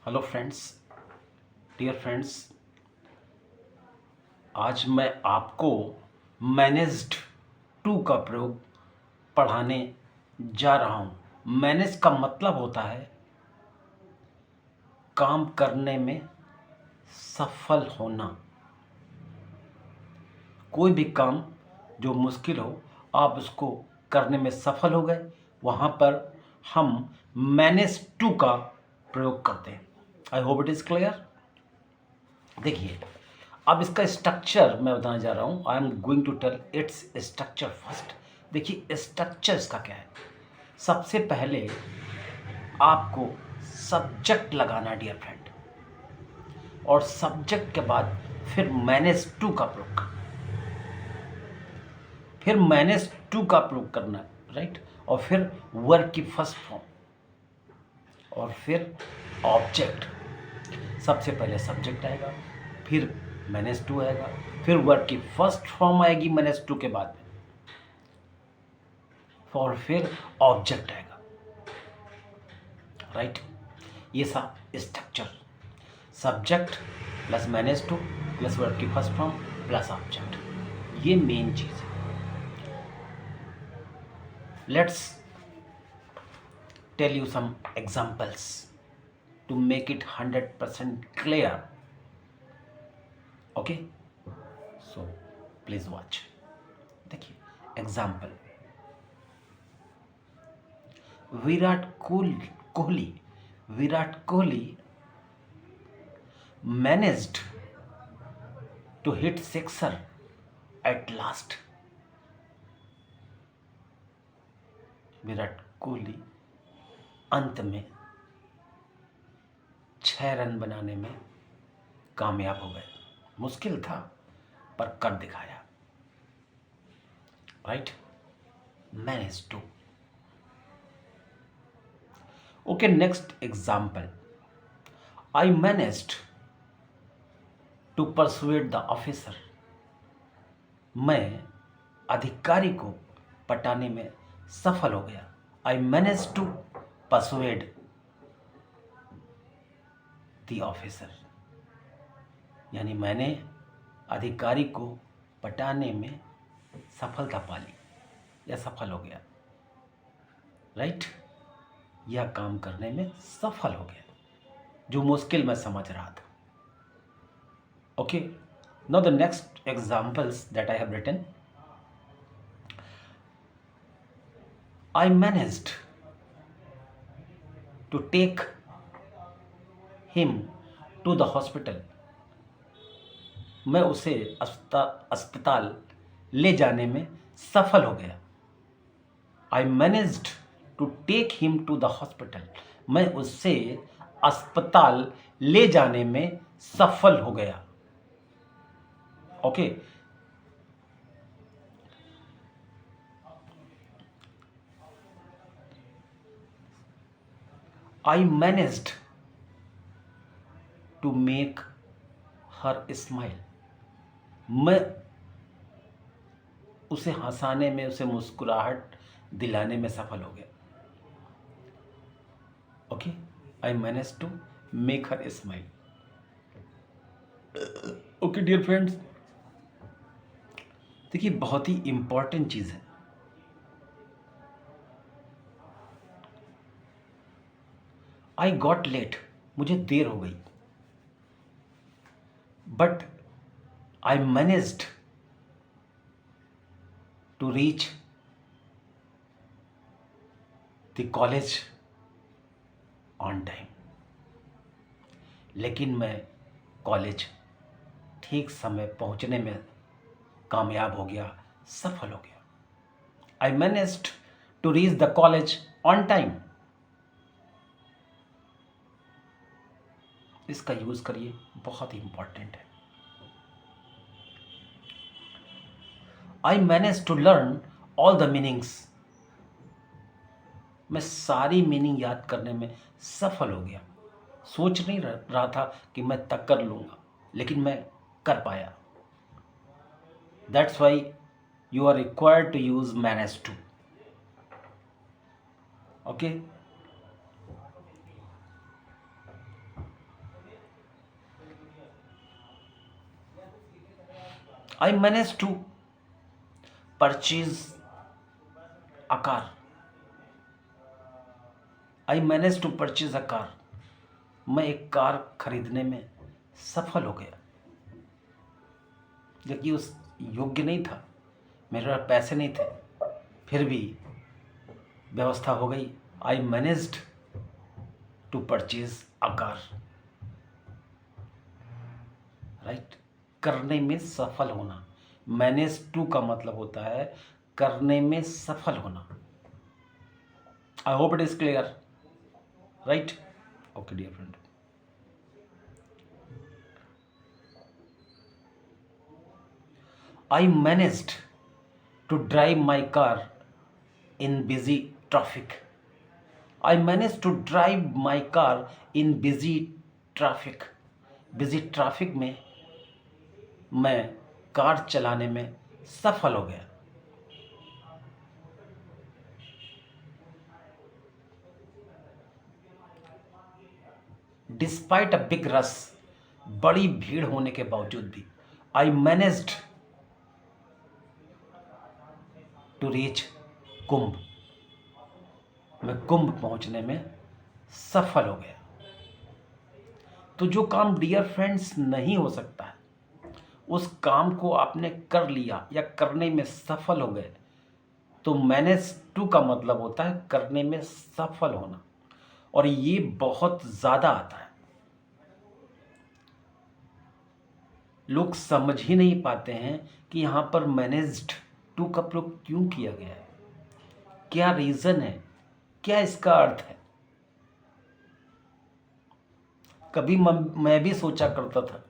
Hello friends, dear friends. आज मैं आपको मैनेज्ड टू का प्रयोग पढ़ाने जा रहा हूँ। मैनेज का मतलब होता है काम करने में सफल होना। कोई भी काम जो मुश्किल हो, आप उसको करने में सफल हो गए, वहाँ पर हम मैनेज टू का प्रयोग करते हैं। I hope it is clear. देखिए, अब इसका स्ट्रक्चर मैं बताने जा रहा हूँ। I am going to tell its structure first. देखिए, स्ट्रक्चर इसका क्या है। सबसे पहले आपको सब्जेक्ट लगाना है डियर फ्रेंड, और सब्जेक्ट के बाद फिर मैनेज टू का प्रयोग करना, फिर मैनेज टू का प्रयोग करना है, राइट। और फिर वर्ब की फर्स्ट फॉर्म, और फिर ऑब्जेक्ट। सबसे पहले सब्जेक्ट आएगा, फिर मैनेज टू आएगा, फिर वर्ब की फर्स्ट फॉर्म आएगी मैनेज टू के बाद में, और फिर ऑब्जेक्ट आएगा, राइट। ये सा structure, subject plus manage to plus verb की फर्स्ट फॉर्म प्लस ऑब्जेक्ट, ये मेन चीज है। Let's tell you some examples to make it 100% clear. Okay, so please watch. देखिए example, Virat Kohli Virat Kohli managed to hit sixer at last. Virat Kohli अंत में 6 run बनाने में कामयाब हो गए। मुश्किल था पर कर दिखाया, right. Manage to. Okay, next example, I managed to persuade the officer. मैं अधिकारी को पटाने में सफल हो गया। I manage to persuade the officer, यानी मैंने अधिकारी को पटाने में सफलता पा ली या सफल हो गया, राइट। यह काम करने में सफल हो गया जो मुश्किल मैं समझ रहा था। Okay, now the next examples that I have written, I managed to take him to the hospital. मैं उसे अस्पताल ले जाने में सफल हो गया। I managed to take him to the hospital. मैं उससे अस्पताल ले जाने में सफल हो गया। Okay, I managed to make her smile. मैं उसे हंसाने में, उसे मुस्कुराहट दिलाने में सफल हो गया। Okay, I manage to make her smile. Okay dear friends, देखिए बहुत ही इंपॉर्टेंट चीज है। आई गॉट लेट, मुझे देर हो गई, but I managed to reach the college on time. लेकिन मैं कॉलेज ठीक समय पहुंचने में कामयाब हो गया, सफल हो गया। I managed to reach the college on time. इसका यूज करिए, बहुत ही इंपॉर्टेंट है। I manage to learn all the meanings. मैं सारी मीनिंग याद करने में सफल हो गया। सोच नहीं रहा था कि मैं तक कर लूंगा, लेकिन मैं कर पाया। That's why you are required to use manage to. Okay, I manage to purchase a car. I manage to purchase a car. मैं एक कार खरीदने में सफल हो गया, जबकि उस योग्य नहीं था, मेरे पास पैसे नहीं थे, फिर भी व्यवस्था हो गई। I managed to purchase a car. Right, करने में सफल होना। मैनेज टू का मतलब होता है करने में सफल होना। I hope it is clear. Right, okay dear friend. I managed to drive my car in busy traffic. I managed to drive my car in busy traffic. Busy traffic में मैं कार चलाने में सफल हो गया। Despite a big rush, बड़ी भीड़ होने के बावजूद भी I managed to reach कुंभ। मैं कुंभ पहुंचने में सफल हो गया। तो जो काम डियर फ्रेंड्स नहीं हो सकता है, उस काम को आपने कर लिया या करने में सफल हो गए, तो मैनेज टू का मतलब होता है करने में सफल होना। और ये बहुत ज़्यादा आता है, लोग समझ ही नहीं पाते हैं कि यहाँ पर मैनेज्ड टू का प्रयोग क्यों किया गया है, क्या रीज़न है, क्या इसका अर्थ है। कभी मैं भी सोचा करता था,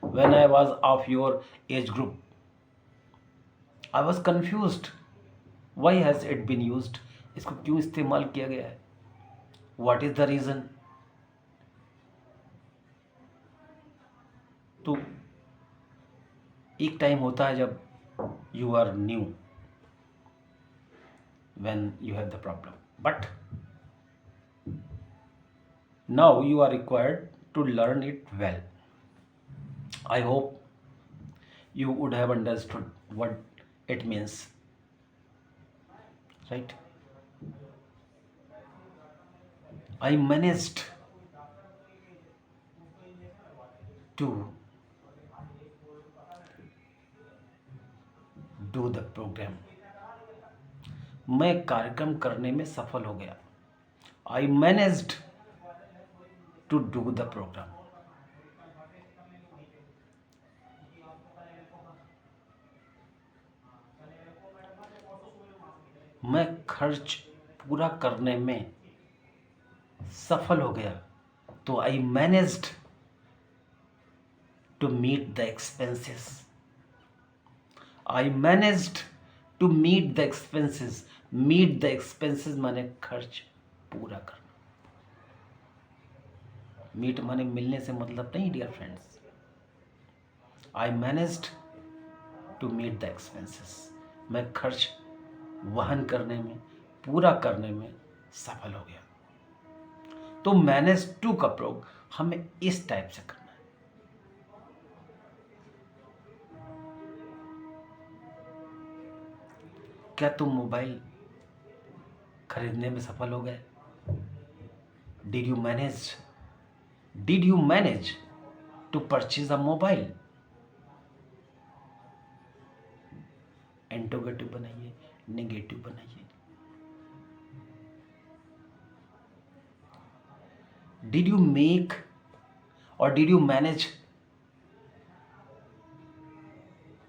when I was of your age group, I was confused, why has it been used. इसको क्यों इस्तेमाल किया गया है, व्हाट इज़ द रीज़न। तो एक टाइम होता है जब you are new, when you have the problem, but now you are required to learn it well. I hope you would have understood what it means, right? I managed to do the program। मैं कार्यक्रम करने में सफल हो गया। I managed to do the program। मैं खर्च पूरा करने में सफल हो गया, तो I managed to meet the expenses। I managed to meet the expenses। meet the expenses माने खर्च पूरा करना। मीट माने मिलने से मतलब नहीं dear friends. I managed to meet the expenses. मैं खर्च वहन करने में, पूरा करने में सफल हो गया। तो मैनेज टू का प्रयोग हमें इस टाइप से करना है। क्या तुम मोबाइल खरीदने में सफल हो गए? Did you manage to purchase a mobile? Interrogative बनाइए, नेगेटिव बनाइए। डिड यू मेक और did you manage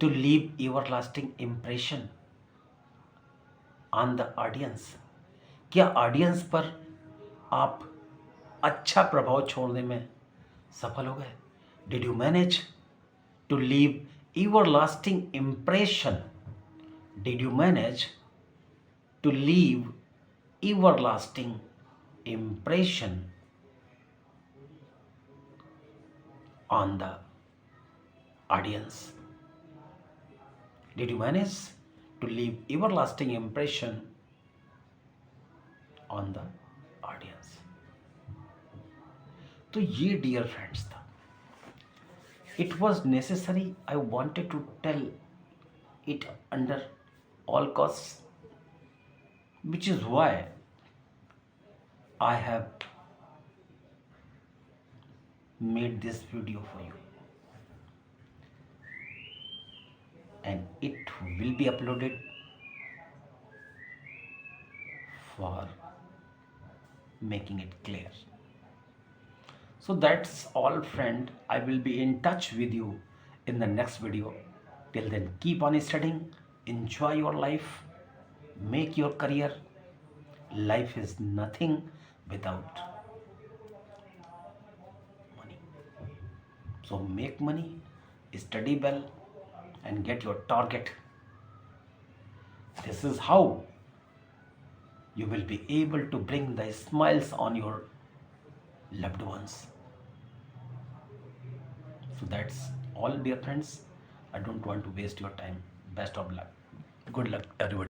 to leave everlasting impression on the audience? क्या ऑडियंस पर आप अच्छा प्रभाव छोड़ने में सफल हो गए? Did you manage to leave everlasting impression? Did you manage to leave everlasting impression on the audience? Did you manage to leave everlasting impression on the audience? तो ये डियर फ्रेंड्स था। It was necessary, I wanted to tell it under all costs, which is why I have made this video for you, and it will be uploaded for making it clear. So that's all, friend. I will be in touch with you in the next video. Till then, keep on studying, enjoy your life, make your career. Life is nothing without money. So make money, study well, and get your target. This is how you will be able to bring the smiles on your loved ones. So that's all, dear friends. I don't want to waste your time. Best of luck. Good luck, everybody.